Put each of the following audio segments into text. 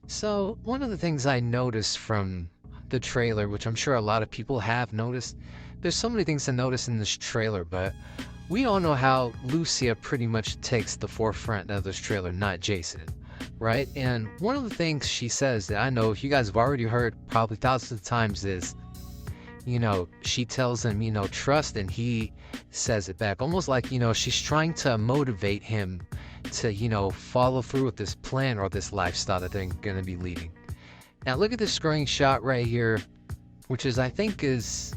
So, one of the things I noticed from the trailer, which I'm sure a lot of people have noticed, there's so many things to notice in this trailer, but we all know how Lucia pretty much takes the forefront of this trailer, not Jason, right? And one of the things she says that I know you guys have already heard probably thousands of times is, she tells him, trust, and he says it back. Almost like, she's trying to motivate him to, follow through with this plan or this lifestyle that they're going to be leading. Now, look at this screenshot right here, which is, I think, is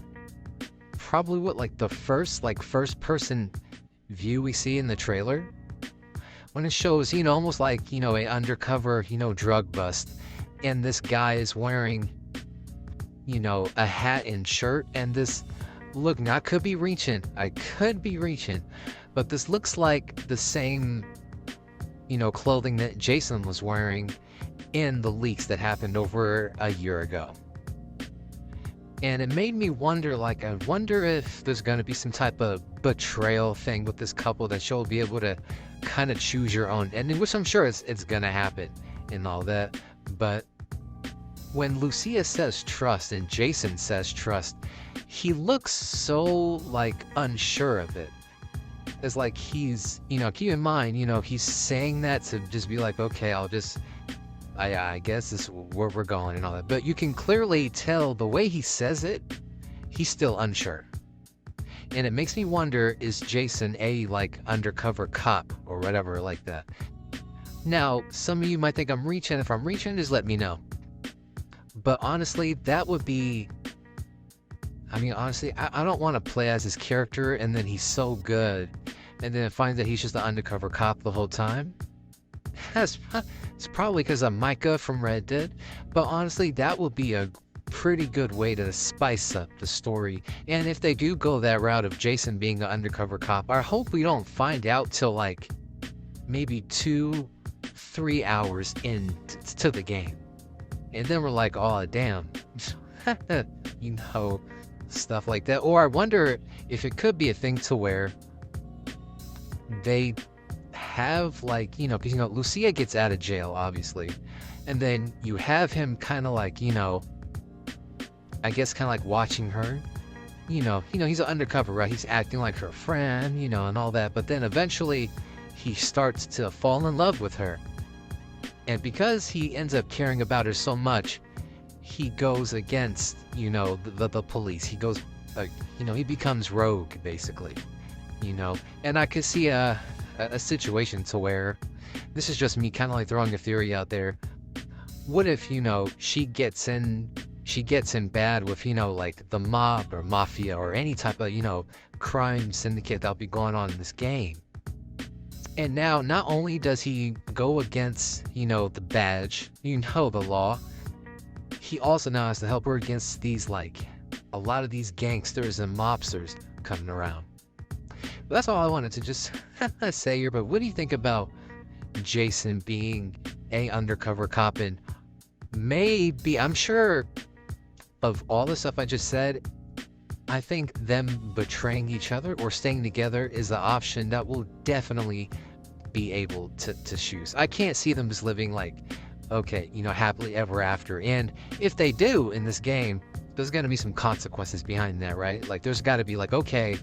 probably what, like, the first person view we see in the trailer. When it shows, almost like, a undercover, drug bust. And this guy is wearing, a hat and shirt, and this look, now I could be reaching, but this looks like the same, clothing that Jason was wearing in the leaks that happened over a year ago. And it made me wonder, I wonder if there's going to be some type of betrayal thing with this couple, that you'll be able to kind of choose your own ending, which I'm sure it's going to happen and all that. But when Lucia says trust and Jason says trust, he looks so, unsure of it. It's like he's, keep in mind, he's saying that to just be like, okay, I guess this is where we're going and all that. But you can clearly tell the way he says it, he's still unsure. And it makes me wonder, is Jason a, undercover cop or whatever like that? Now, some of you might think I'm reaching. If I'm reaching, just let me know. But honestly, that would be... honestly, I don't want to play as his character and then he's so good and then find that he's just an undercover cop the whole time. It's probably because I'm Micah from Red Dead, but honestly, that would be a pretty good way to spice up the story. And if they do go that route of Jason being an undercover cop, I hope we don't find out till maybe 2-3 hours into the game. And then we're like, oh, damn. Stuff like that. Or I wonder if it could be a thing to where they have, because, Lucia gets out of jail, obviously. And then you have him kind of I guess kind of watching her. He's an undercover, right? He's acting like her friend, and all that. But then eventually he starts to fall in love with her. And because he ends up caring about her so much, he goes against, the police. He goes, he becomes rogue, basically, And I could see a situation to where, this is just me kind of throwing a theory out there. What if, she gets in bad with, the mob or mafia or any type of, crime syndicate that'll be going on in this game. And now, not only does he go against, the badge, the law, he also now has to help her against these, a lot of these gangsters and mobsters coming around. But that's all I wanted to just say here. But what do you think about Jason being a undercover cop? And maybe, I'm sure of all the stuff I just said, I think them betraying each other or staying together is the option that will definitely be able to choose. I can't see them just living happily ever after. And if they do in this game, there's going to be some consequences behind that, right? There's got to be okay,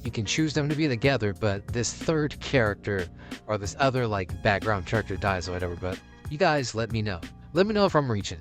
you can choose them to be together, but this third character or this other background character dies or whatever. But you guys let me know. Let me know if I'm reaching.